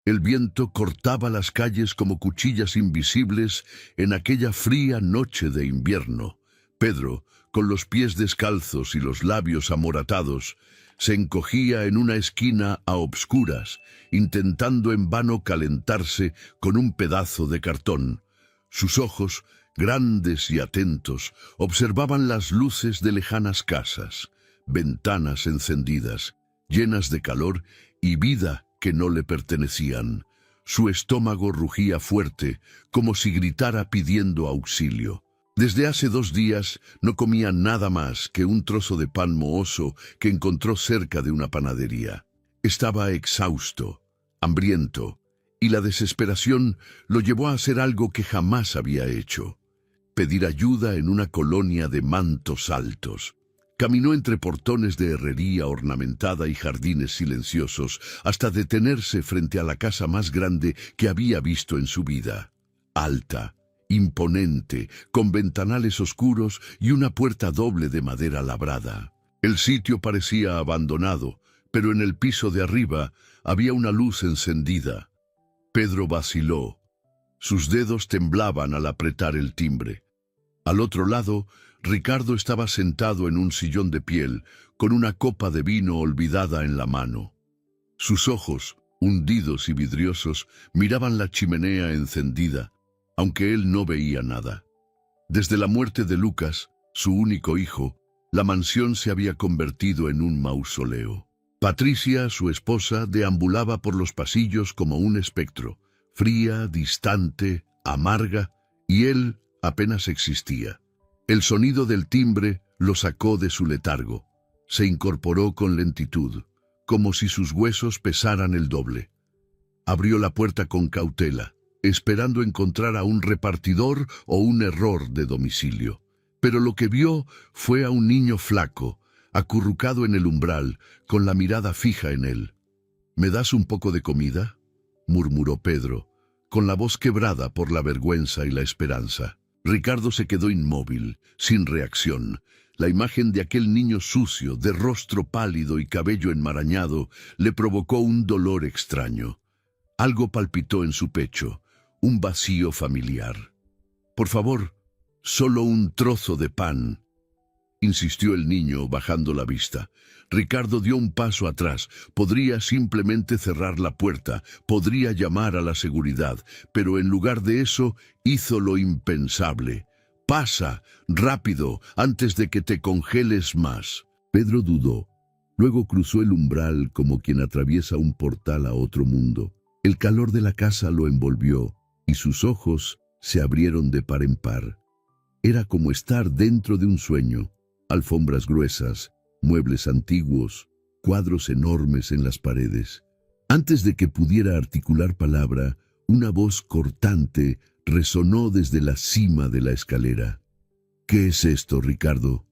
El viento cortaba las calles como cuchillas invisibles en aquella fría noche de invierno. Pedro, con los pies descalzos y los labios amoratados, se encogía en una esquina a obscuras, intentando en vano calentarse con un pedazo de cartón. Sus ojos, grandes y atentos, observaban las luces de lejanas casas, ventanas encendidas, llenas de calor y vida que no le pertenecían. Su estómago rugía fuerte, como si gritara pidiendo auxilio. Desde hace 2 días no comía nada más que un trozo de pan mohoso que encontró cerca de una panadería. Estaba exhausto, hambriento, y la desesperación lo llevó a hacer algo que jamás había hecho: pedir ayuda en una colonia de mantos altos. Caminó entre portones de herrería ornamentada y jardines silenciosos hasta detenerse frente a la casa más grande que había visto en su vida. Alta, imponente, con ventanales oscuros y una puerta doble de madera labrada. El sitio parecía abandonado, pero en el piso de arriba había una luz encendida. Pedro vaciló. Sus dedos temblaban al apretar el timbre. Al otro lado, Ricardo estaba sentado en un sillón de piel, con una copa de vino olvidada en la mano. Sus ojos, hundidos y vidriosos, miraban la chimenea encendida, aunque él no veía nada. Desde la muerte de Lucas, su único hijo, la mansión se había convertido en un mausoleo. Patricia, su esposa, deambulaba por los pasillos como un espectro, fría, distante, amarga, y él apenas existía. El sonido del timbre lo sacó de su letargo. Se incorporó con lentitud, como si sus huesos pesaran el doble. Abrió la puerta con cautela, esperando encontrar a un repartidor o un error de domicilio. Pero lo que vio fue a un niño flaco, acurrucado en el umbral, con la mirada fija en él. «¿Me das un poco de comida?», murmuró Pedro, con la voz quebrada por la vergüenza y la esperanza. Ricardo se quedó inmóvil, sin reacción. La imagen de aquel niño sucio, de rostro pálido y cabello enmarañado, le provocó un dolor extraño. Algo palpitó en su pecho, un vacío familiar. «Por favor, solo un trozo de pan», insistió el niño, bajando la vista. Ricardo dio un paso atrás. Podría simplemente cerrar la puerta, podría llamar a la seguridad, pero en lugar de eso hizo lo impensable. «Pasa, rápido, antes de que te congeles más». Pedro dudó. Luego cruzó el umbral como quien atraviesa un portal a otro mundo. El calor de la casa lo envolvió y sus ojos se abrieron de par en par. Era como estar dentro de un sueño. Alfombras gruesas, muebles antiguos, cuadros enormes en las paredes. Antes de que pudiera articular palabra, una voz cortante resonó desde la cima de la escalera. «¿Qué es esto, Ricardo?».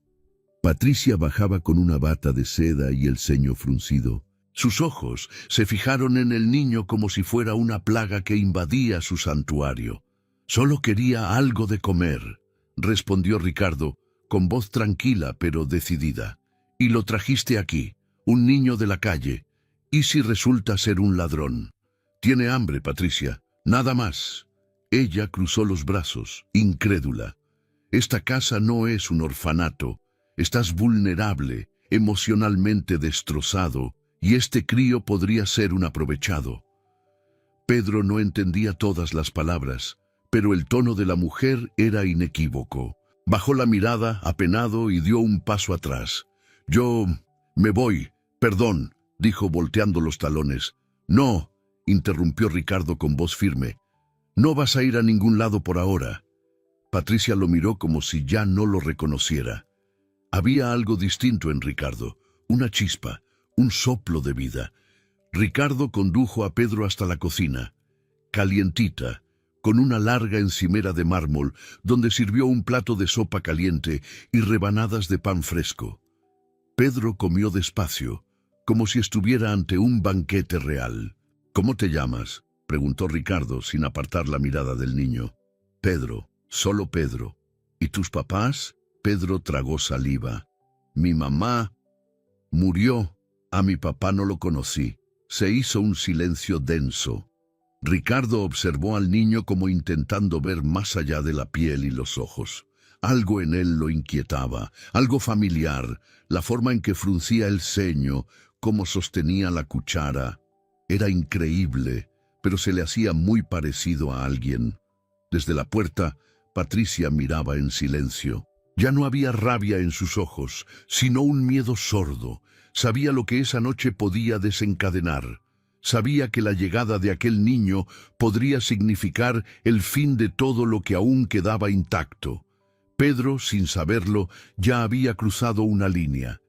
Patricia bajaba con una bata de seda y el ceño fruncido. Sus ojos se fijaron en el niño como si fuera una plaga que invadía su santuario. «Solo quería algo de comer», respondió Ricardo, con voz tranquila pero decidida. «Y lo trajiste aquí, un niño de la calle. ¿Y si resulta ser un ladrón?». «Tiene hambre, Patricia, nada más». Ella cruzó los brazos, incrédula. «Esta casa no es un orfanato. Estás vulnerable, emocionalmente destrozado, y este crío podría ser un aprovechado». Pedro no entendía todas las palabras, pero el tono de la mujer era inequívoco. Bajó la mirada, apenado, y dio un paso atrás. «Yo me voy, perdón», dijo volteando los talones. «No», interrumpió Ricardo con voz firme. «No vas a ir a ningún lado por ahora». Patricia lo miró como si ya no lo reconociera. Había algo distinto en Ricardo, una chispa, un soplo de vida. Ricardo condujo a Pedro hasta la cocina, calientita, con una larga encimera de mármol, donde sirvió un plato de sopa caliente y rebanadas de pan fresco. Pedro comió despacio, como si estuviera ante un banquete real. «¿Cómo te llamas?», preguntó Ricardo sin apartar la mirada del niño. «Pedro, solo Pedro». «¿Y tus papás?». Pedro tragó saliva. «Mi mamá murió. A mi papá no lo conocí». Se hizo un silencio denso. Ricardo observó al niño como intentando ver más allá de la piel y los ojos. Algo en él lo inquietaba, algo familiar, la forma en que fruncía el ceño, cómo sostenía la cuchara. Era increíble, pero se le hacía muy parecido a alguien. Desde la puerta, Patricia miraba en silencio. Ya no había rabia en sus ojos, sino un miedo sordo. Sabía lo que esa noche podía desencadenar. Sabía que la llegada de aquel niño podría significar el fin de todo lo que aún quedaba intacto. Pedro, sin saberlo, ya había cruzado una línea,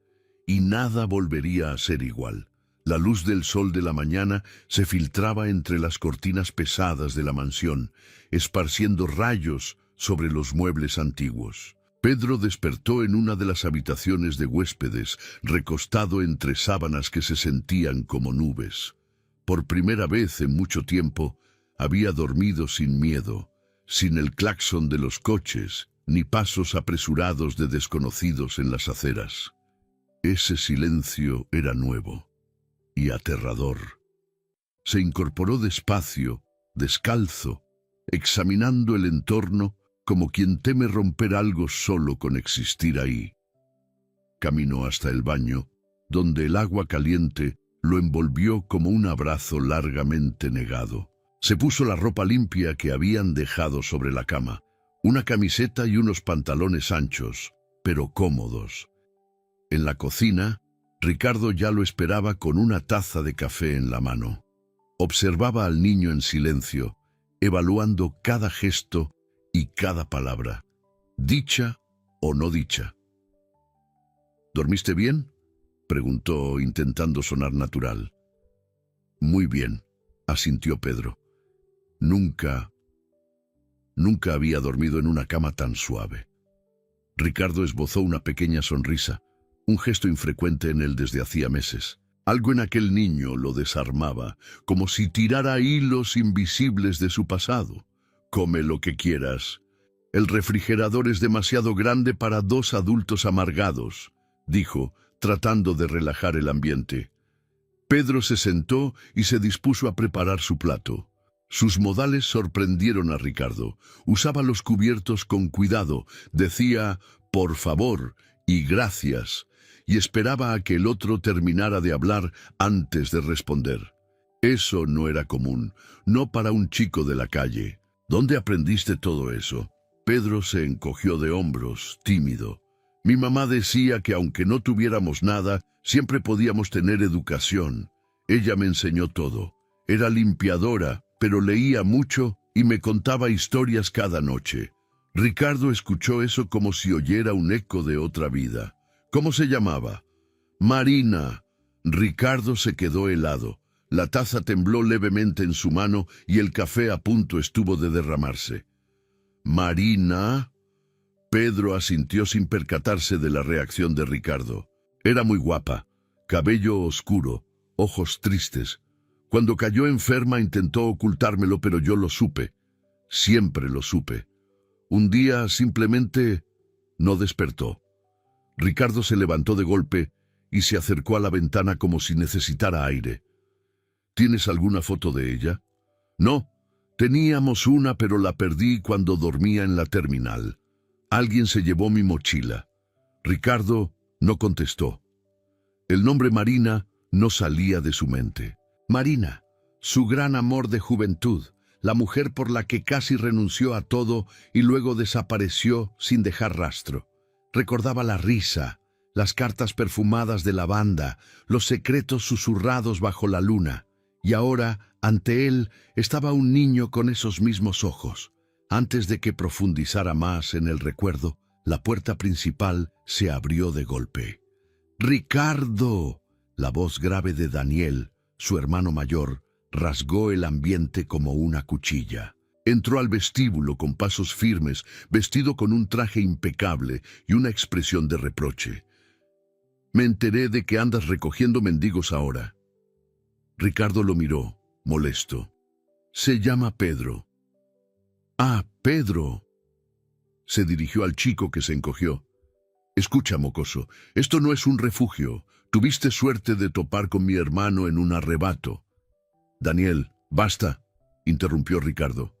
y nada volvería a ser igual. La luz del sol de la mañana se filtraba entre las cortinas pesadas de la mansión, esparciendo rayos sobre los muebles antiguos. Pedro despertó en una de las habitaciones de huéspedes, recostado entre sábanas que se sentían como nubes. Por primera vez en mucho tiempo, había dormido sin miedo, sin el claxon de los coches, ni pasos apresurados de desconocidos en las aceras. Ese silencio era nuevo y aterrador. Se incorporó despacio, descalzo, examinando el entorno como quien teme romper algo solo con existir ahí. Caminó hasta el baño, donde el agua caliente lo envolvió como un abrazo largamente negado. Se puso la ropa limpia que habían dejado sobre la cama, una camiseta y unos pantalones anchos, pero cómodos. En la cocina, Ricardo ya lo esperaba con una taza de café en la mano. Observaba al niño en silencio, evaluando cada gesto y cada palabra, dicha o no dicha. ¿Dormiste bien?, preguntó, intentando sonar natural. Muy bien, asintió Pedro. Nunca había dormido en una cama tan suave. Ricardo esbozó una pequeña sonrisa, un gesto infrecuente en él desde hacía meses. Algo en aquel niño lo desarmaba, como si tirara hilos invisibles de su pasado. Come lo que quieras. El refrigerador es demasiado grande para 2 adultos amargados, dijo, tratando de relajar el ambiente. Pedro se sentó y se dispuso a preparar su plato. Sus modales sorprendieron a Ricardo. Usaba los cubiertos con cuidado, decía «por favor» y «gracias», y esperaba a que el otro terminara de hablar antes de responder. Eso no era común, no para un chico de la calle. ¿Dónde aprendiste todo eso? Pedro se encogió de hombros, tímido. Mi mamá decía que aunque no tuviéramos nada, siempre podíamos tener educación. Ella me enseñó todo. Era limpiadora, pero leía mucho y me contaba historias cada noche. Ricardo escuchó eso como si oyera un eco de otra vida. ¿Cómo se llamaba? Marina. Ricardo se quedó helado. La taza tembló levemente en su mano y el café a punto estuvo de derramarse. ¿Marina? Pedro asintió sin percatarse de la reacción de Ricardo. Era muy guapa, cabello oscuro, ojos tristes. Cuando cayó enferma intentó ocultármelo, pero yo lo supe. Siempre lo supe. Un día simplemente no despertó. Ricardo se levantó de golpe y se acercó a la ventana como si necesitara aire. ¿Tienes alguna foto de ella? No, teníamos una, pero la perdí cuando dormía en la terminal. Alguien se llevó mi mochila. Ricardo no contestó. El nombre Marina no salía de su mente. Marina, su gran amor de juventud, la mujer por la que casi renunció a todo y luego desapareció sin dejar rastro. Recordaba la risa, las cartas perfumadas de lavanda, los secretos susurrados bajo la luna. Y ahora, ante él, estaba un niño con esos mismos ojos. Antes de que profundizara más en el recuerdo, la puerta principal se abrió de golpe. ¡Ricardo! La voz grave de Daniel, su hermano mayor, rasgó el ambiente como una cuchilla. Entró al vestíbulo con pasos firmes, vestido con un traje impecable y una expresión de reproche. Me enteré de que andas recogiendo mendigos ahora. Ricardo lo miró, molesto. Se llama Pedro. Ah, Pedro. Se dirigió al chico, que se encogió. Escucha, mocoso, esto no es un refugio. Tuviste suerte de topar con mi hermano en un arrebato. Daniel, basta, interrumpió Ricardo.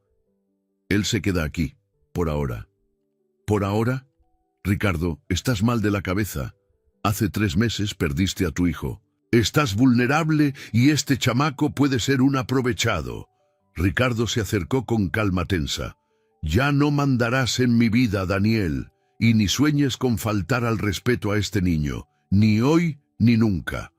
Él se queda aquí, por ahora. ¿Por ahora? Ricardo, estás mal de la cabeza. Hace 3 meses perdiste a tu hijo. Estás vulnerable y este chamaco puede ser un aprovechado. Ricardo se acercó con calma tensa. Ya no mandarás en mi vida, Daniel, y ni sueñes con faltar al respeto a este niño, ni hoy ni nunca.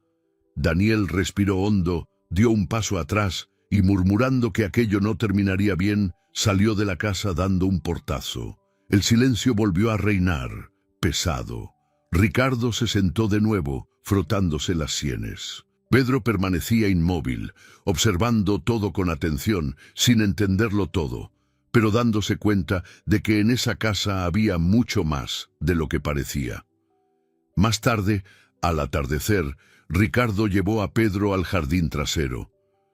Daniel respiró hondo, dio un paso atrás y murmurando que aquello no terminaría bien, salió de la casa dando un portazo. El silencio volvió a reinar, pesado. Ricardo se sentó de nuevo, frotándose las sienes. Pedro permanecía inmóvil, observando todo con atención, sin entenderlo todo, pero dándose cuenta de que en esa casa había mucho más de lo que parecía. Más tarde, al atardecer, Ricardo llevó a Pedro al jardín trasero.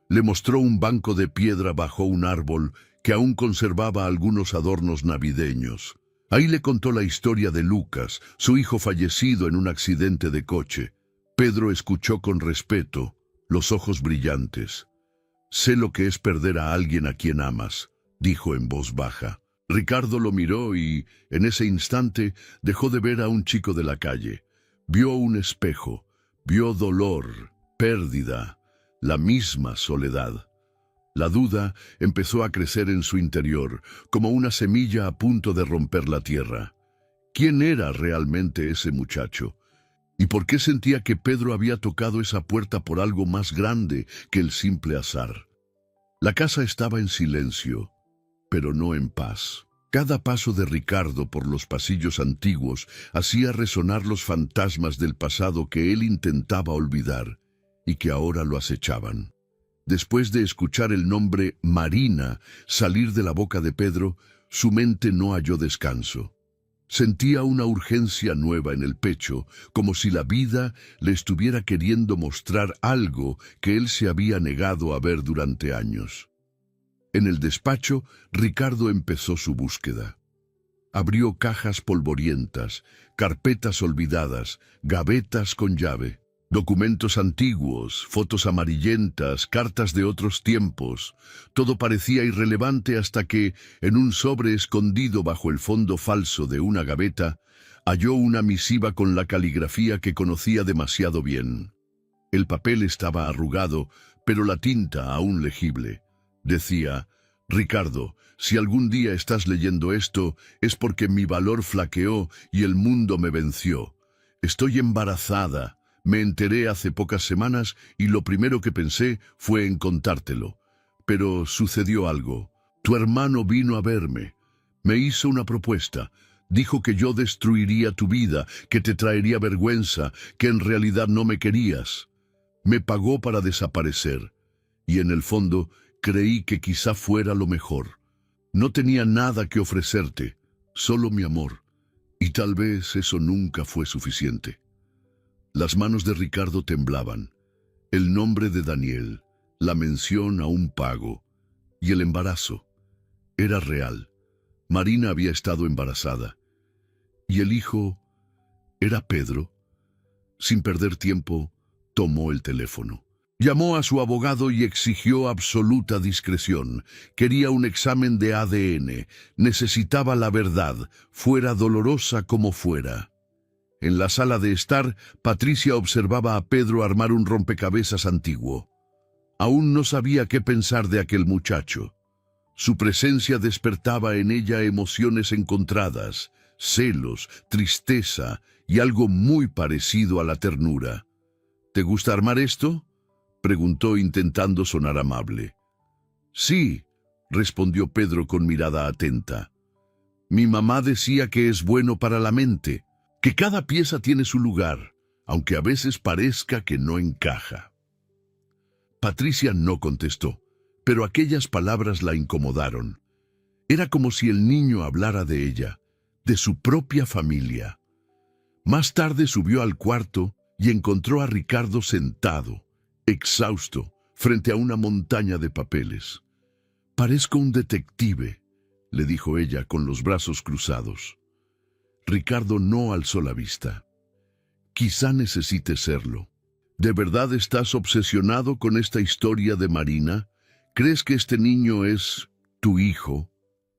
Le mostró un banco de piedra bajo un árbol que aún conservaba algunos adornos navideños. Ahí le contó la historia de Lucas, su hijo fallecido en un accidente de coche. Pedro escuchó con respeto, los ojos brillantes. «Sé lo que es perder a alguien a quien amas», dijo en voz baja. Ricardo lo miró y, en ese instante, dejó de ver a un chico de la calle. Vio un espejo, vio dolor, pérdida, la misma soledad. La duda empezó a crecer en su interior, como una semilla a punto de romper la tierra. ¿Quién era realmente ese muchacho? ¿Y por qué sentía que Pedro había tocado esa puerta por algo más grande que el simple azar? La casa estaba en silencio, pero no en paz. Cada paso de Ricardo por los pasillos antiguos hacía resonar los fantasmas del pasado que él intentaba olvidar y que ahora lo acechaban. Después de escuchar el nombre Marina salir de la boca de Pedro, su mente no halló descanso. Sentía una urgencia nueva en el pecho, como si la vida le estuviera queriendo mostrar algo que él se había negado a ver durante años. En el despacho, Ricardo empezó su búsqueda. Abrió cajas polvorientas, carpetas olvidadas, gavetas con llave. Documentos antiguos, fotos amarillentas, cartas de otros tiempos. Todo parecía irrelevante hasta que, en un sobre escondido bajo el fondo falso de una gaveta, halló una misiva con la caligrafía que conocía demasiado bien. El papel estaba arrugado, pero la tinta aún legible. Decía: «Ricardo, si algún día estás leyendo esto, es porque mi valor flaqueó y el mundo me venció. Estoy embarazada. Me enteré hace pocas semanas y lo primero que pensé fue en contártelo. Pero sucedió algo. Tu hermano vino a verme. Me hizo una propuesta. Dijo que yo destruiría tu vida, que te traería vergüenza, que en realidad no me querías. Me pagó para desaparecer. Y en el fondo creí que quizá fuera lo mejor. No tenía nada que ofrecerte, solo mi amor. Y tal vez eso nunca fue suficiente». Las manos de Ricardo temblaban. El nombre de Daniel, la mención a un pago y el embarazo. Era real. Marina había estado embarazada. Y el hijo era Pedro. Sin perder tiempo, tomó el teléfono. Llamó a su abogado y exigió absoluta discreción. Quería un examen de ADN. Necesitaba la verdad, fuera dolorosa como fuera. En la sala de estar, Patricia observaba a Pedro armar un rompecabezas antiguo. Aún no sabía qué pensar de aquel muchacho. Su presencia despertaba en ella emociones encontradas, celos, tristeza y algo muy parecido a la ternura. «¿Te gusta armar esto?», preguntó intentando sonar amable. «Sí», respondió Pedro con mirada atenta. «Mi mamá decía que es bueno para la mente, que cada pieza tiene su lugar, aunque a veces parezca que no encaja». Patricia no contestó, pero aquellas palabras la incomodaron. Era como si el niño hablara de ella, de su propia familia. Más tarde subió al cuarto y encontró a Ricardo sentado, exhausto, frente a una montaña de papeles. «Parezco un detective», le dijo ella con los brazos cruzados. Ricardo no alzó la vista. «Quizá necesite serlo. ¿De verdad estás obsesionado con esta historia de Marina? ¿Crees que este niño es tu hijo?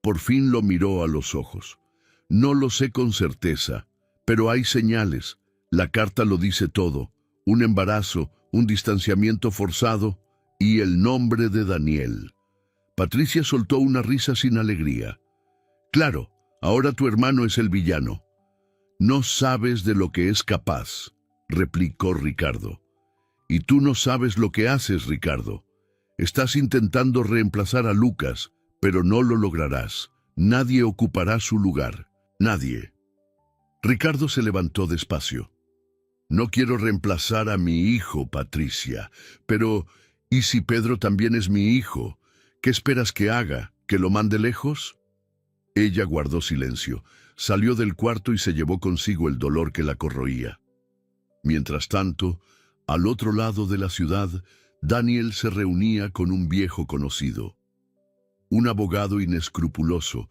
Por fin lo miró a los ojos. No lo sé con certeza, pero hay señales. La carta lo dice todo. Un embarazo, un distanciamiento forzado y el nombre de Daniel. Patricia soltó una risa sin alegría. Claro, ahora tu hermano es el villano. No sabes de lo que es capaz, replicó Ricardo. Y tú no sabes lo que haces, Ricardo. Estás intentando reemplazar a Lucas, pero no lo lograrás. Nadie ocupará su lugar. Nadie. Ricardo se levantó despacio. No quiero reemplazar a mi hijo, Patricia, pero ¿y si Pedro también es mi hijo? ¿Qué esperas que haga? ¿Que lo mande lejos? Ella guardó silencio, salió del cuarto y se llevó consigo el dolor que la corroía. Mientras tanto, al otro lado de la ciudad, Daniel se reunía con un viejo conocido, un abogado inescrupuloso,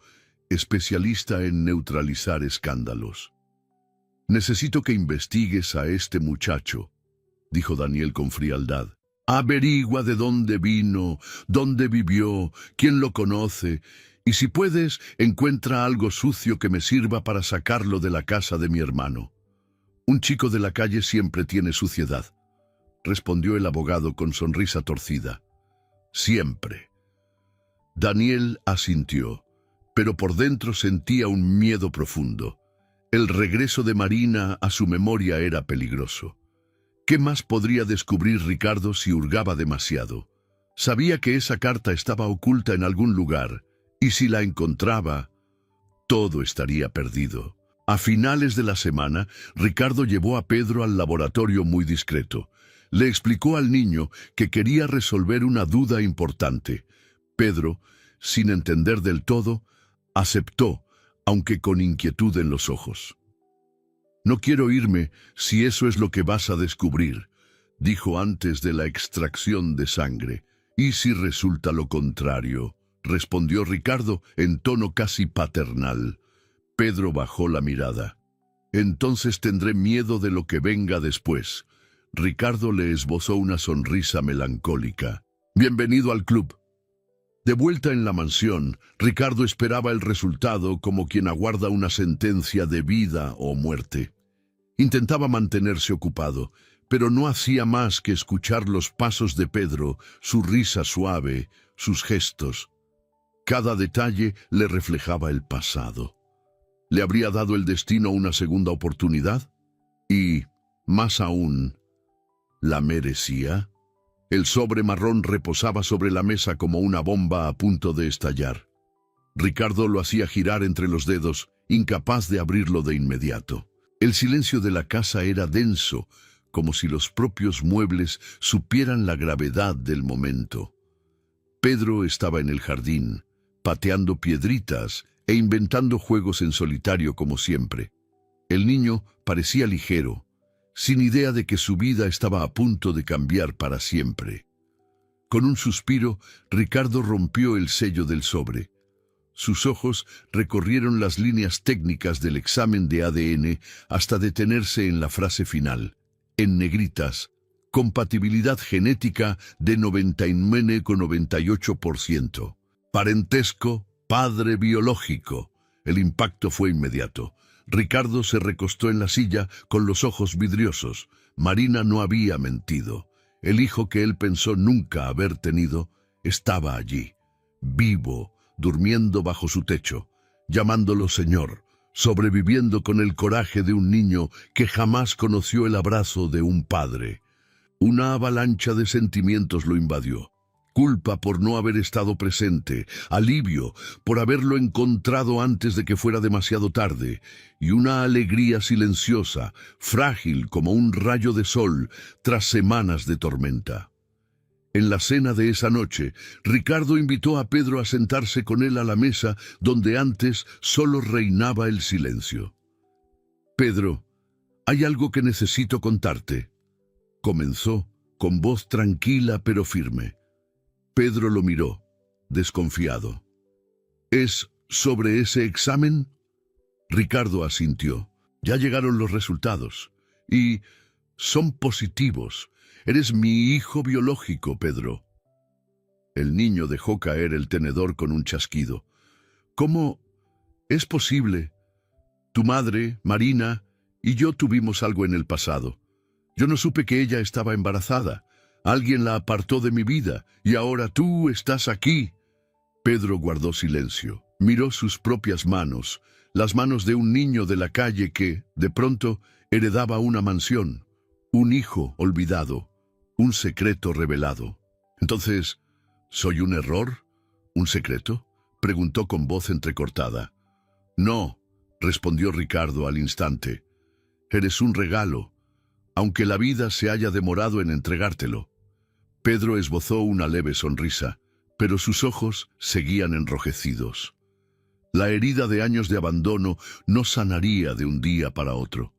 especialista en neutralizar escándalos. Necesito que investigues a este muchacho, dijo Daniel con frialdad. Averigua de dónde vino, dónde vivió, quién lo conoce, y si puedes, encuentra algo sucio que me sirva para sacarlo de la casa de mi hermano. Un chico de la calle siempre tiene suciedad, respondió el abogado con sonrisa torcida. Siempre. Daniel asintió, pero por dentro sentía un miedo profundo. El regreso de Marina a su memoria era peligroso. ¿Qué más podría descubrir Ricardo si hurgaba demasiado? Sabía que esa carta estaba oculta en algún lugar, y si la encontraba, todo estaría perdido. A finales de la semana, Ricardo llevó a Pedro al laboratorio muy discreto. Le explicó al niño que quería resolver una duda importante. Pedro, sin entender del todo, aceptó, aunque con inquietud en los ojos. No quiero irme si eso es lo que vas a descubrir, dijo antes de la extracción de sangre. ¿Y si resulta lo contrario?, respondió Ricardo en tono casi paternal. Pedro bajó la mirada. Entonces tendré miedo de lo que venga después. Ricardo le esbozó una sonrisa melancólica. Bienvenido al club. De vuelta en la mansión, Ricardo esperaba el resultado como quien aguarda una sentencia de vida o muerte. Intentaba mantenerse ocupado, pero no hacía más que escuchar los pasos de Pedro, su risa suave, sus gestos. Cada detalle le reflejaba el pasado. ¿Le habría dado el destino una segunda oportunidad? Y, más aún, ¿la merecía? El sobre marrón reposaba sobre la mesa como una bomba a punto de estallar. Ricardo lo hacía girar entre los dedos, incapaz de abrirlo de inmediato. El silencio de la casa era denso, como si los propios muebles supieran la gravedad del momento. Pedro estaba en el jardín, pateando piedritas e inventando juegos en solitario como siempre. El niño parecía ligero, sin idea de que su vida estaba a punto de cambiar para siempre. Con un suspiro, Ricardo rompió el sello del sobre. Sus ojos recorrieron las líneas técnicas del examen de ADN hasta detenerse en la frase final, en negritas, compatibilidad genética de 99,98%. Parentesco, padre biológico. El impacto fue inmediato. Ricardo se recostó en la silla con los ojos vidriosos. Marina no había mentido. El hijo que él pensó nunca haber tenido estaba allí, vivo, durmiendo bajo su techo, llamándolo Señor, sobreviviendo con el coraje de un niño que jamás conoció el abrazo de un padre. Una avalancha de sentimientos lo invadió. Culpa por no haber estado presente, alivio por haberlo encontrado antes de que fuera demasiado tarde, y una alegría silenciosa, frágil como un rayo de sol tras semanas de tormenta. En la cena de esa noche, Ricardo invitó a Pedro a sentarse con él a la mesa donde antes solo reinaba el silencio. «Pedro, hay algo que necesito contarte», comenzó, con voz tranquila pero firme. Pedro lo miró, desconfiado. «¿Es sobre ese examen?» Ricardo asintió. «Ya llegaron los resultados. Y son positivos. Eres mi hijo biológico, Pedro». El niño dejó caer el tenedor con un chasquido. ¿Cómo es posible? Tu madre, Marina, y yo tuvimos algo en el pasado. Yo no supe que ella estaba embarazada. Alguien la apartó de mi vida, y ahora tú estás aquí. Pedro guardó silencio. Miró sus propias manos, las manos de un niño de la calle que, de pronto, heredaba una mansión, un hijo olvidado, un secreto revelado. Entonces, ¿soy un error? ¿Un secreto?, preguntó con voz entrecortada. No, respondió Ricardo al instante. Eres un regalo, aunque la vida se haya demorado en entregártelo. Pedro esbozó una leve sonrisa, pero sus ojos seguían enrojecidos. La herida de años de abandono no sanaría de un día para otro.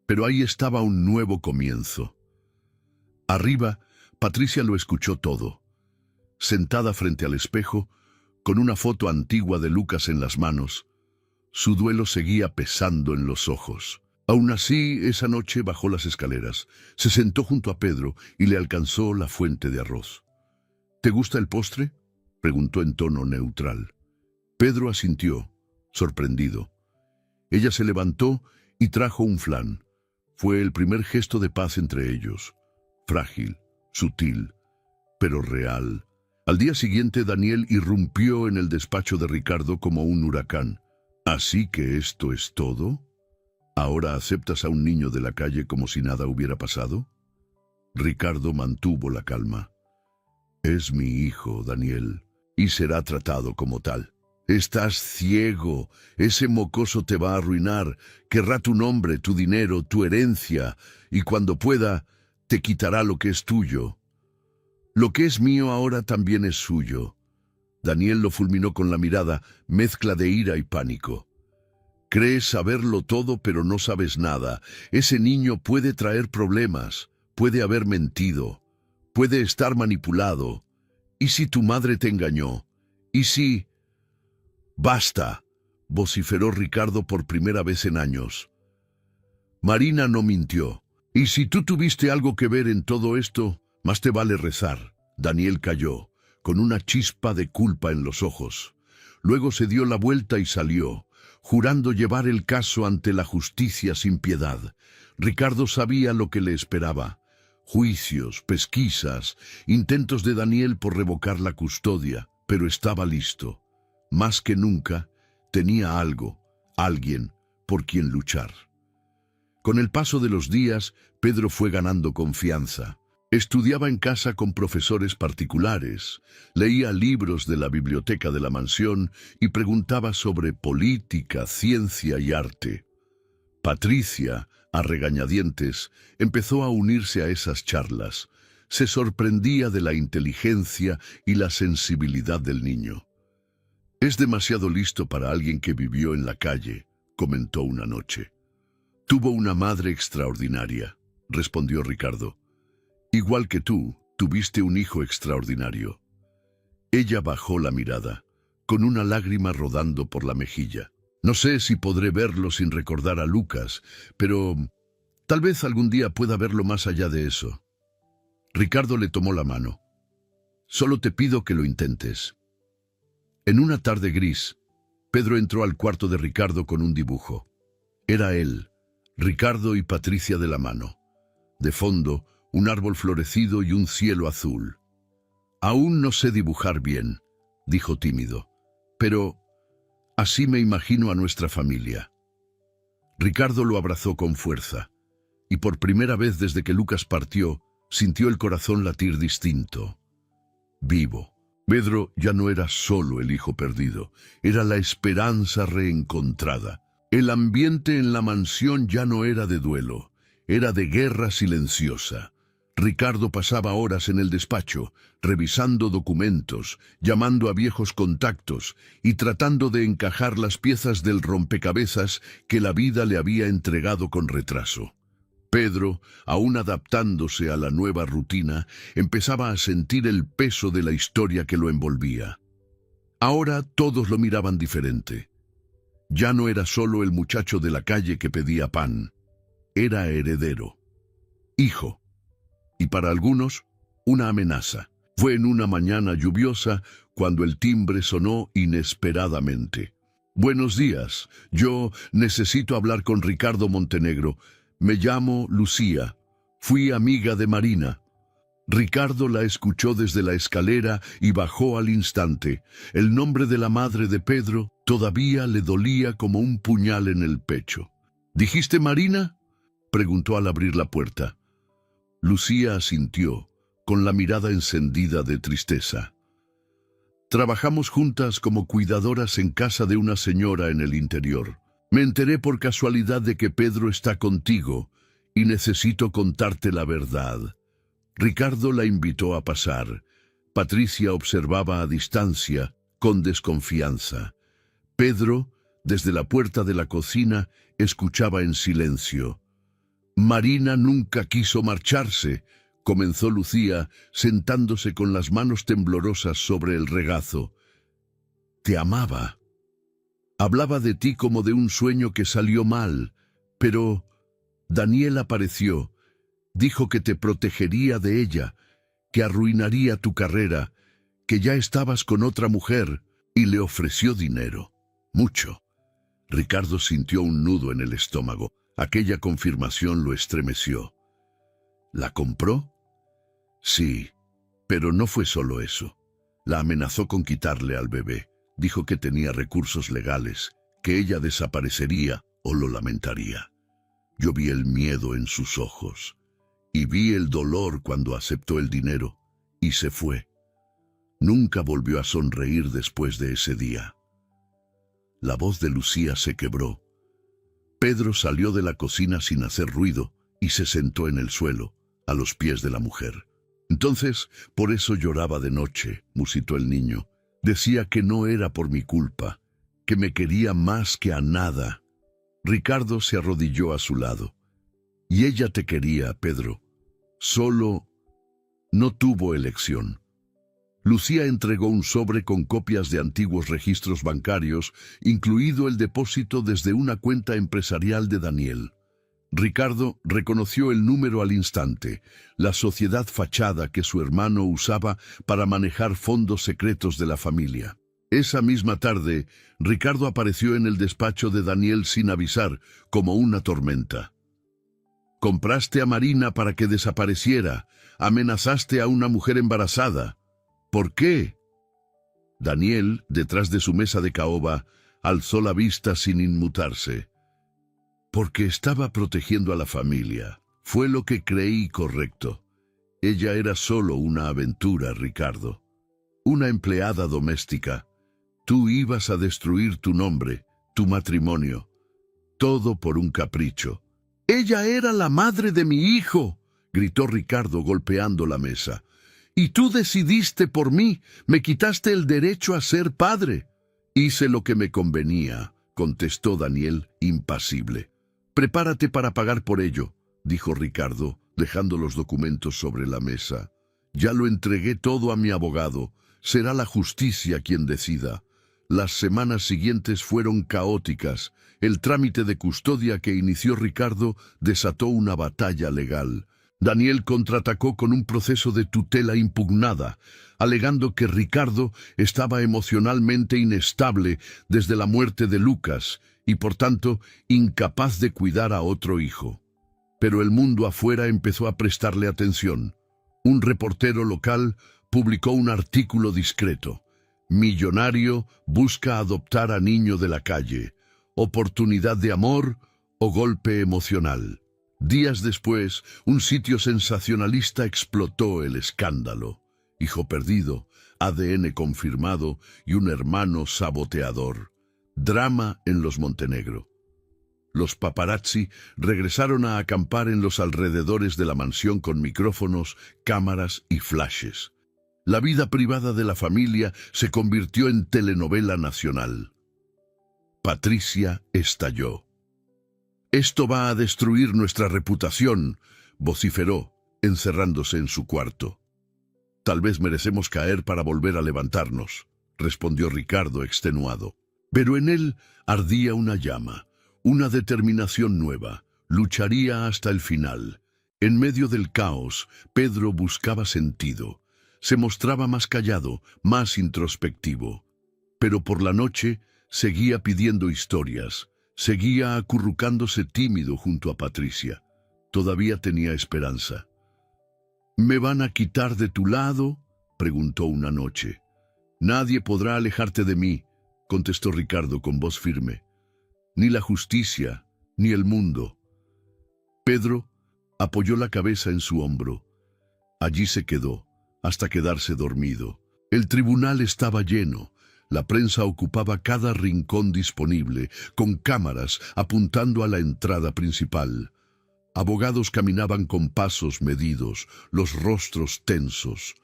Pero ahí estaba un nuevo comienzo. Arriba, Patricia lo escuchó todo. Sentada frente al espejo, con una foto antigua de Lucas en las manos, su duelo seguía pesando en los ojos. Aún así, esa noche bajó las escaleras, se sentó junto a Pedro y le alcanzó la fuente de arroz. ¿Te gusta el postre?, preguntó en tono neutral. Pedro asintió, sorprendido. Ella se levantó y trajo un flan. Fue el primer gesto de paz entre ellos. Frágil, sutil, pero real. Al día siguiente, Daniel irrumpió en el despacho de Ricardo como un huracán. ¿Así que esto es todo? ¿Ahora aceptas a un niño de la calle como si nada hubiera pasado? Ricardo mantuvo la calma. Es mi hijo, Daniel, y será tratado como tal. Estás ciego, ese mocoso te va a arruinar, querrá tu nombre, tu dinero, tu herencia, y cuando pueda, te quitará lo que es tuyo. Lo que es mío ahora también es suyo. Daniel lo fulminó con la mirada, mezcla de ira y pánico. Crees saberlo todo, pero no sabes nada. Ese niño puede traer problemas, puede haber mentido, puede estar manipulado. ¿Y si tu madre te engañó? ¿Y si...? ¡Basta!, vociferó Ricardo por primera vez en años. Marina no mintió. ¿Y si tú tuviste algo que ver en todo esto? Más te vale rezar. Daniel calló, con una chispa de culpa en los ojos. Luego se dio la vuelta y salió, jurando llevar el caso ante la justicia sin piedad. Ricardo sabía lo que le esperaba. Juicios, pesquisas, intentos de Daniel por revocar la custodia, pero estaba listo. Más que nunca, tenía algo, alguien, por quien luchar. Con el paso de los días, Pedro fue ganando confianza. Estudiaba en casa con profesores particulares, leía libros de la biblioteca de la mansión y preguntaba sobre política, ciencia y arte. Patricia, a regañadientes, empezó a unirse a esas charlas. Se sorprendía de la inteligencia y la sensibilidad del niño. Es demasiado listo para alguien que vivió en la calle, comentó una noche. Tuvo una madre extraordinaria, respondió Ricardo. Igual que tú, tuviste un hijo extraordinario. Ella bajó la mirada, con una lágrima rodando por la mejilla. No sé si podré verlo sin recordar a Lucas, pero tal vez algún día pueda verlo más allá de eso. Ricardo le tomó la mano. Solo te pido que lo intentes. En una tarde gris, Pedro entró al cuarto de Ricardo con un dibujo. Era él, Ricardo y Patricia de la mano. De fondo, un árbol florecido y un cielo azul. Aún no sé dibujar bien, dijo tímido, pero así me imagino a nuestra familia. Ricardo lo abrazó con fuerza, y por primera vez desde que Lucas partió, sintió el corazón latir distinto. Vivo. Pedro ya no era solo el hijo perdido, era la esperanza reencontrada. El ambiente en la mansión ya no era de duelo, era de guerra silenciosa. Ricardo pasaba horas en el despacho, revisando documentos, llamando a viejos contactos y tratando de encajar las piezas del rompecabezas que la vida le había entregado con retraso. Pedro, aún adaptándose a la nueva rutina, empezaba a sentir el peso de la historia que lo envolvía. Ahora todos lo miraban diferente. Ya no era solo el muchacho de la calle que pedía pan. Era heredero, hijo, y para algunos, una amenaza. Fue en una mañana lluviosa cuando el timbre sonó inesperadamente. Buenos días, yo necesito hablar con Ricardo Montenegro. Me llamo Lucía. Fui amiga de Marina. Ricardo la escuchó desde la escalera y bajó al instante. El nombre de la madre de Pedro todavía le dolía como un puñal en el pecho. ¿Dijiste Marina?, preguntó al abrir la puerta. Lucía asintió, con la mirada encendida de tristeza. Trabajamos juntas como cuidadoras en casa de una señora en el interior. Me enteré por casualidad de que Pedro está contigo y necesito contarte la verdad. Ricardo la invitó a pasar. Patricia observaba a distancia, con desconfianza. Pedro, desde la puerta de la cocina, escuchaba en silencio. Marina nunca quiso marcharse, comenzó Lucía, sentándose con las manos temblorosas sobre el regazo. Te amaba. Hablaba de ti como de un sueño que salió mal, pero Daniel apareció. Dijo que te protegería de ella, que arruinaría tu carrera, que ya estabas con otra mujer, y le ofreció dinero. Mucho. Ricardo sintió un nudo en el estómago. Aquella confirmación lo estremeció. ¿La compró? Sí, pero no fue solo eso. La amenazó con quitarle al bebé. Dijo que tenía recursos legales, que ella desaparecería o lo lamentaría. Yo vi el miedo en sus ojos. Y vi el dolor cuando aceptó el dinero y se fue. Nunca volvió a sonreír después de ese día. La voz de Lucía se quebró. Pedro salió de la cocina sin hacer ruido y se sentó en el suelo, a los pies de la mujer. Entonces, por eso lloraba de noche, musitó el niño. Decía que no era por mi culpa, que me quería más que a nada. Ricardo se arrodilló a su lado. Y ella te quería, Pedro. Solo no tuvo elección. Lucía entregó un sobre con copias de antiguos registros bancarios, incluido el depósito desde una cuenta empresarial de Daniel. Ricardo reconoció el número al instante, la sociedad fachada que su hermano usaba para manejar fondos secretos de la familia. Esa misma tarde, Ricardo apareció en el despacho de Daniel sin avisar, como una tormenta. Compraste a Marina para que desapareciera. Amenazaste a una mujer embarazada. ¿Por qué? Daniel, detrás de su mesa de caoba, alzó la vista sin inmutarse. Porque estaba protegiendo a la familia. Fue lo que creí correcto. Ella era solo una aventura, Ricardo. Una empleada doméstica. Tú ibas a destruir tu nombre, tu matrimonio. Todo por un capricho. «Ella era la madre de mi hijo», gritó Ricardo golpeando la mesa. «Y tú decidiste por mí, me quitaste el derecho a ser padre». «Hice lo que me convenía», contestó Daniel, impasible. «Prepárate para pagar por ello», dijo Ricardo, dejando los documentos sobre la mesa. «Ya lo entregué todo a mi abogado. Será la justicia quien decida». Las semanas siguientes fueron caóticas. El trámite de custodia que inició Ricardo desató una batalla legal. Daniel contraatacó con un proceso de tutela impugnada, alegando que Ricardo estaba emocionalmente inestable desde la muerte de Lucas y, por tanto, incapaz de cuidar a otro hijo. Pero el mundo afuera empezó a prestarle atención. Un reportero local publicó un artículo discreto. Millonario busca adoptar a niño de la calle. Oportunidad de amor o golpe emocional. Días después, un sitio sensacionalista explotó el escándalo. Hijo perdido, ADN confirmado y un hermano saboteador. Drama en los Montenegro. Los paparazzi regresaron a acampar en los alrededores de la mansión con micrófonos, cámaras y flashes. La vida privada de la familia se convirtió en telenovela nacional. Patricia estalló. «Esto va a destruir nuestra reputación», vociferó, encerrándose en su cuarto. «Tal vez merecemos caer para volver a levantarnos», respondió Ricardo extenuado. Pero en él ardía una llama, una determinación nueva. Lucharía hasta el final. En medio del caos, Pedro buscaba sentido. se mostraba más callado, más introspectivo. Pero por la noche seguía pidiendo historias, seguía acurrucándose tímido junto a Patricia. Todavía tenía esperanza. «¿Me van a quitar de tu lado?», preguntó una noche. «Nadie podrá alejarte de mí», contestó Ricardo con voz firme. «Ni la justicia, ni el mundo». Pedro apoyó la cabeza en su hombro. Allí se quedó, hasta quedarse dormido. El tribunal estaba lleno. La prensa ocupaba cada rincón disponible, con cámaras apuntando a la entrada principal. Abogados caminaban con pasos medidos, los rostros tensos.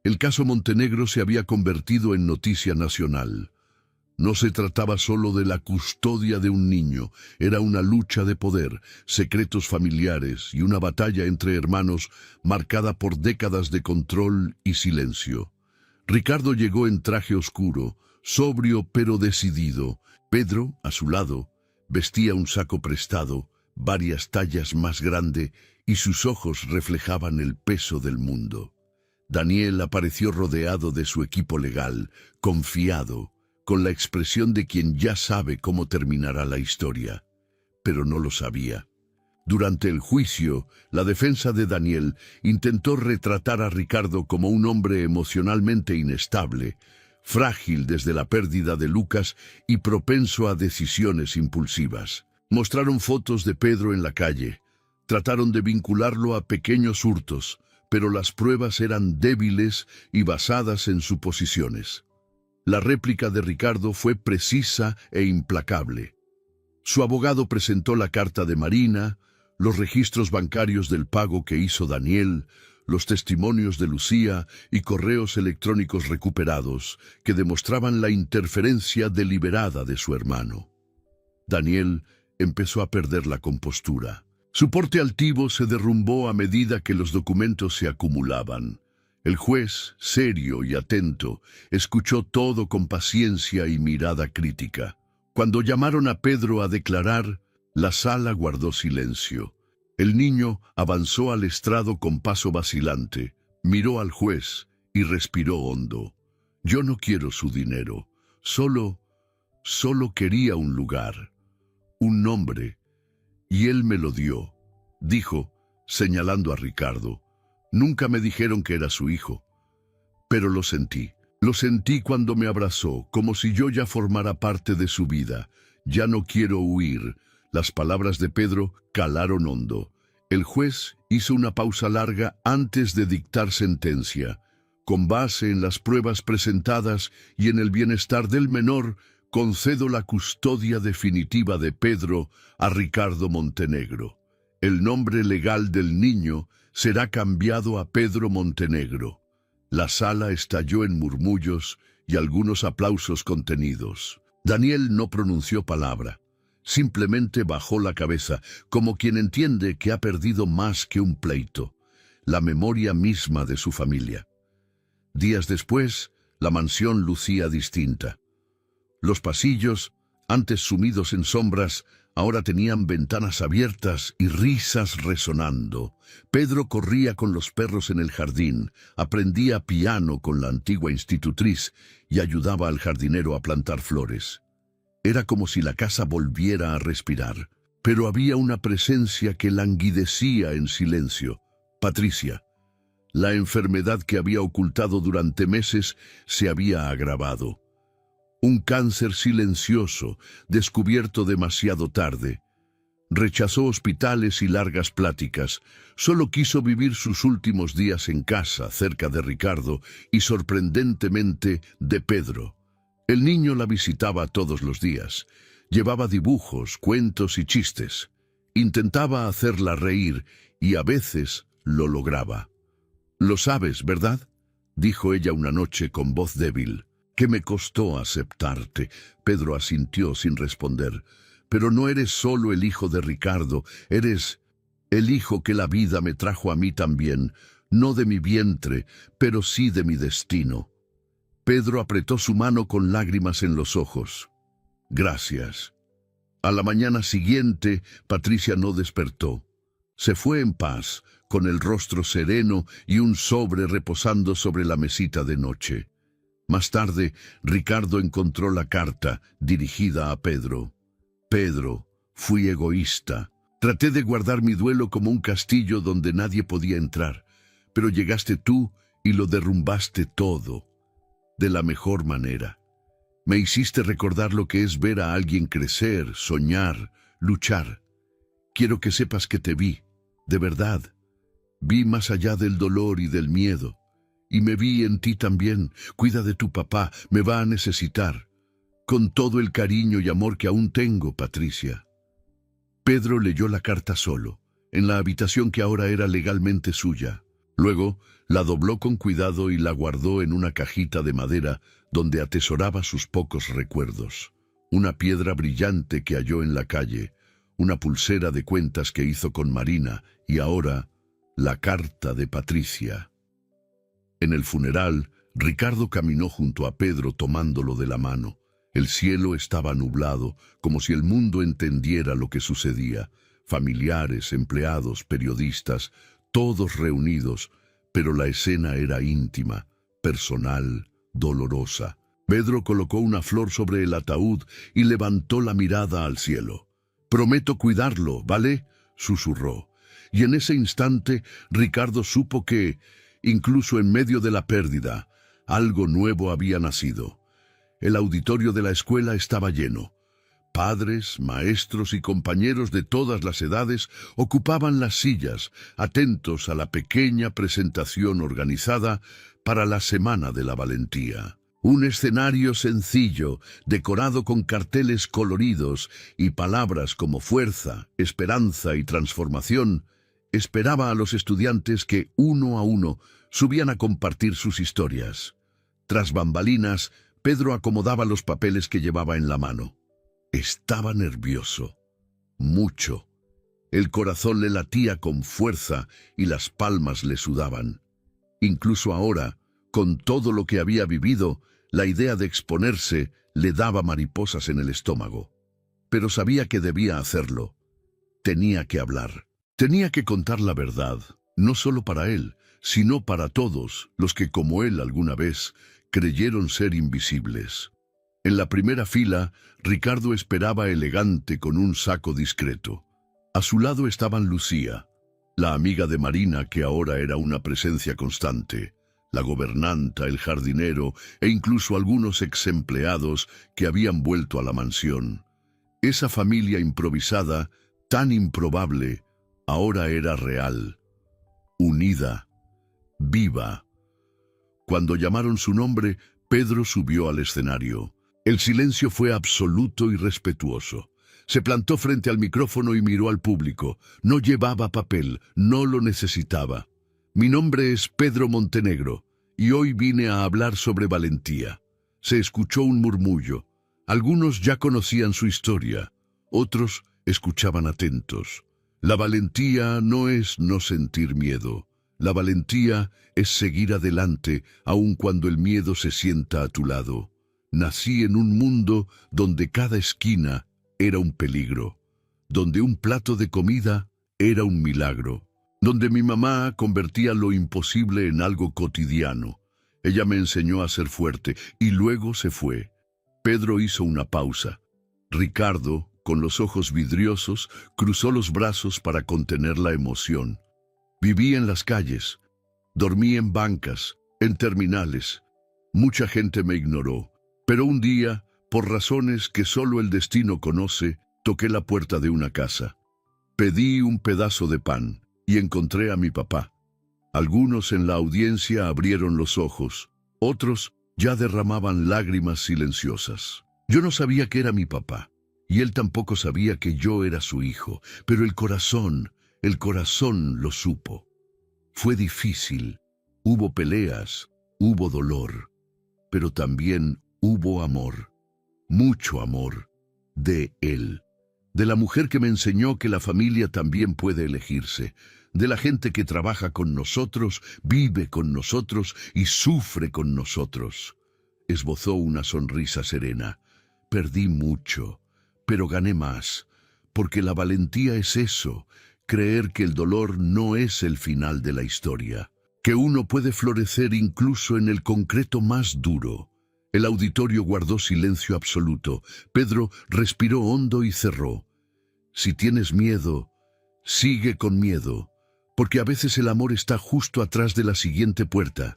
El caso Montenegro se había convertido en noticia nacional. No se trataba solo de la custodia de un niño, era una lucha de poder, secretos familiares y una batalla entre hermanos marcada por décadas de control y silencio. Ricardo llegó en traje oscuro, sobrio pero decidido. Pedro, a su lado, vestía un saco prestado, varias tallas más grande, y sus ojos reflejaban el peso del mundo. Daniel apareció rodeado de su equipo legal, confiado, con la expresión de quien ya sabe cómo terminará la historia. Pero no lo sabía. Durante el juicio, la defensa de Daniel intentó retratar a Ricardo como un hombre emocionalmente inestable, frágil desde la pérdida de Lucas y propenso a decisiones impulsivas. Mostraron fotos de Pedro en la calle, trataron de vincularlo a pequeños hurtos, pero las pruebas eran débiles y basadas en suposiciones. La réplica de Ricardo fue precisa e implacable. Su abogado presentó la carta de Marina, los registros bancarios del pago que hizo Daniel, los testimonios de Lucía y correos electrónicos recuperados que demostraban la interferencia deliberada de su hermano. Daniel empezó a perder la compostura. Su porte altivo se derrumbó a medida que los documentos se acumulaban. El juez, serio y atento, escuchó todo con paciencia y mirada crítica. Cuando llamaron a Pedro a declarar, la sala guardó silencio. El niño avanzó al estrado con paso vacilante, miró al juez y respiró hondo. «Yo no quiero su dinero, solo quería un lugar, un nombre, y él me lo dio», dijo, señalando a Ricardo. «Nunca me dijeron que era su hijo, pero lo sentí. Lo sentí cuando me abrazó, como si yo ya formara parte de su vida. Ya no quiero huir». Las palabras de Pedro calaron hondo. El juez hizo una pausa larga antes de dictar sentencia. «Con base en las pruebas presentadas y en el bienestar del menor, concedo la custodia definitiva de Pedro a Ricardo Montenegro. El nombre legal del niño será cambiado a Pedro Montenegro». La sala estalló en murmullos y algunos aplausos contenidos. Daniel no pronunció palabra. Simplemente bajó la cabeza, como quien entiende que ha perdido más que un pleito, la memoria misma de su familia. Días después, la mansión lucía distinta. Los pasillos, antes sumidos en sombras, ahora tenían ventanas abiertas y risas resonando. Pedro corría con los perros en el jardín, aprendía piano con la antigua institutriz y ayudaba al jardinero a plantar flores. Era como si la casa volviera a respirar, pero había una presencia que languidecía en silencio. Patricia. La enfermedad que había ocultado durante meses se había agravado. Un cáncer silencioso, descubierto demasiado tarde. Rechazó hospitales y largas pláticas. Solo quiso vivir sus últimos días en casa, cerca de Ricardo y, sorprendentemente, de Pedro. El niño la visitaba todos los días. Llevaba dibujos, cuentos y chistes. Intentaba hacerla reír y a veces lo lograba. «Lo sabes, ¿verdad?», dijo ella una noche con voz débil. «¿Qué me costó aceptarte?». Pedro asintió sin responder. «Pero no eres solo el hijo de Ricardo, eres el hijo que la vida me trajo a mí también, no de mi vientre, pero sí de mi destino». Pedro apretó su mano con lágrimas en los ojos. «Gracias». A la mañana siguiente, Patricia no despertó. Se fue en paz, con el rostro sereno y un sobre reposando sobre la mesita de noche. Más tarde, Ricardo encontró la carta dirigida a Pedro. Pedro, fui egoísta. Traté de guardar mi duelo como un castillo donde nadie podía entrar, pero llegaste tú y lo derrumbaste todo, de la mejor manera. Me hiciste recordar lo que es ver a alguien crecer, soñar, luchar. Quiero que sepas que te vi, de verdad. Vi más allá del dolor y del miedo. Y me vi en ti también. Cuida de tu papá, me va a necesitar. Con todo el cariño y amor que aún tengo, Patricia. Pedro leyó la carta solo, en la habitación que ahora era legalmente suya. Luego, la dobló con cuidado y la guardó en una cajita de madera donde atesoraba sus pocos recuerdos. Una piedra brillante que halló en la calle, una pulsera de cuentas que hizo con Marina y ahora la carta de Patricia. En el funeral, Ricardo caminó junto a Pedro tomándolo de la mano. El cielo estaba nublado, como si el mundo entendiera lo que sucedía. Familiares, empleados, periodistas, todos reunidos, pero la escena era íntima, personal, dolorosa. Pedro colocó una flor sobre el ataúd y levantó la mirada al cielo. «Prometo cuidarlo, ¿vale?», susurró. Y en ese instante, Ricardo supo que, incluso en medio de la pérdida, algo nuevo había nacido. El auditorio de la escuela estaba lleno. Padres, maestros y compañeros de todas las edades ocupaban las sillas, atentos a la pequeña presentación organizada para la Semana de la Valentía. Un escenario sencillo, decorado con carteles coloridos y palabras como fuerza, esperanza y transformación, esperaba a los estudiantes que, uno a uno, subían a compartir sus historias. Tras bambalinas, Pedro acomodaba los papeles que llevaba en la mano. Estaba nervioso, mucho. El corazón le latía con fuerza y las palmas le sudaban. Incluso ahora, con todo lo que había vivido, la idea de exponerse le daba mariposas en el estómago. Pero sabía que debía hacerlo. Tenía que hablar. Tenía que contar la verdad, no solo para él, sino para todos los que, como él alguna vez, creyeron ser invisibles. En la primera fila, Ricardo esperaba elegante con un saco discreto. A su lado estaban Lucía, la amiga de Marina que ahora era una presencia constante, la gobernanta, el jardinero e incluso algunos exempleados que habían vuelto a la mansión. Esa familia improvisada, tan improbable, ahora era real, unida, viva. Cuando llamaron su nombre, Pedro subió al escenario. El silencio fue absoluto y respetuoso. Se plantó frente al micrófono y miró al público. No llevaba papel, no lo necesitaba. «Mi nombre es Pedro Montenegro, y hoy vine a hablar sobre valentía». Se escuchó un murmullo. Algunos ya conocían su historia, otros escuchaban atentos. La valentía no es no sentir miedo. La valentía es seguir adelante, aun cuando el miedo se sienta a tu lado. Nací en un mundo donde cada esquina era un peligro, donde un plato de comida era un milagro, donde mi mamá convertía lo imposible en algo cotidiano. Ella me enseñó a ser fuerte y luego se fue. Pedro hizo una pausa. Ricardo, con los ojos vidriosos, cruzó los brazos para contener la emoción. Viví en las calles, dormí en bancas, en terminales. Mucha gente me ignoró, pero un día, por razones que solo el destino conoce, toqué la puerta de una casa. Pedí un pedazo de pan y encontré a mi papá. Algunos en la audiencia abrieron los ojos, otros ya derramaban lágrimas silenciosas. Yo no sabía que era mi papá, y él tampoco sabía que yo era su hijo, pero el corazón lo supo. Fue difícil, hubo peleas, hubo dolor, pero también hubo amor, mucho amor, de él, de la mujer que me enseñó que la familia también puede elegirse, de la gente que trabaja con nosotros, vive con nosotros y sufre con nosotros. Esbozó una sonrisa serena. Perdí mucho, pero gané más, porque la valentía es eso, creer que el dolor no es el final de la historia, que uno puede florecer incluso en el concreto más duro. El auditorio guardó silencio absoluto. Pedro respiró hondo y cerró. Si tienes miedo, sigue con miedo, porque a veces el amor está justo atrás de la siguiente puerta.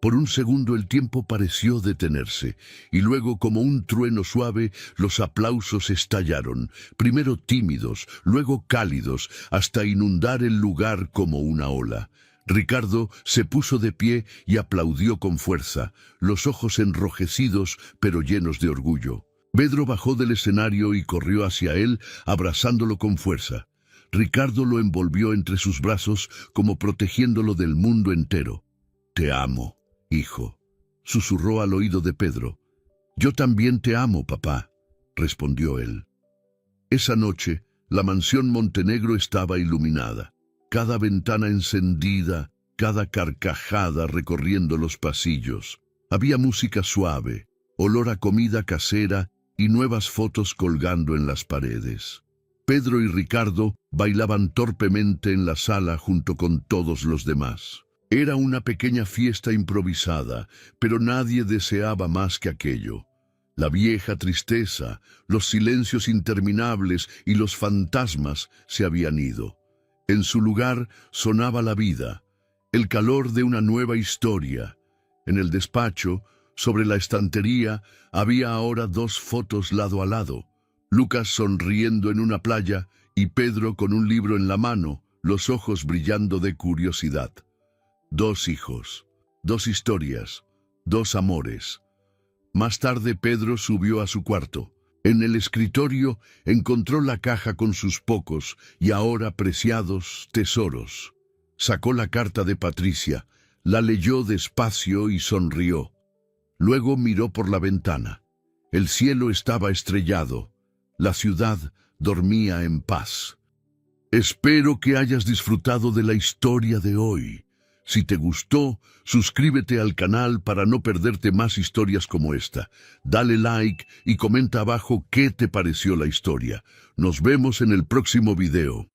Por un segundo el tiempo pareció detenerse, y luego, como un trueno suave, los aplausos estallaron, primero tímidos, luego cálidos, hasta inundar el lugar como una ola. Ricardo se puso de pie y aplaudió con fuerza, los ojos enrojecidos pero llenos de orgullo. Pedro bajó del escenario y corrió hacia él, abrazándolo con fuerza. Ricardo lo envolvió entre sus brazos como protegiéndolo del mundo entero. «Te amo, hijo», susurró al oído de Pedro. «Yo también te amo, papá», respondió él. Esa noche, la mansión Montenegro estaba iluminada. Cada ventana encendida, cada carcajada recorriendo los pasillos. Había música suave, olor a comida casera y nuevas fotos colgando en las paredes. Pedro y Ricardo bailaban torpemente en la sala junto con todos los demás. Era una pequeña fiesta improvisada, pero nadie deseaba más que aquello. La vieja tristeza, los silencios interminables y los fantasmas se habían ido. En su lugar sonaba la vida, el calor de una nueva historia. En el despacho, sobre la estantería, había ahora 2 fotos lado a lado. Lucas sonriendo en una playa y Pedro con un libro en la mano, los ojos brillando de curiosidad. 2 hijos, 2 historias, 2 amores. Más tarde Pedro subió a su cuarto. En el escritorio encontró la caja con sus pocos y ahora preciados tesoros. Sacó la carta de Patricia, la leyó despacio y sonrió. Luego miró por la ventana. El cielo estaba estrellado. La ciudad dormía en paz. Espero que hayas disfrutado de la historia de hoy. Si te gustó, suscríbete al canal para no perderte más historias como esta. Dale like y comenta abajo qué te pareció la historia. Nos vemos en el próximo video.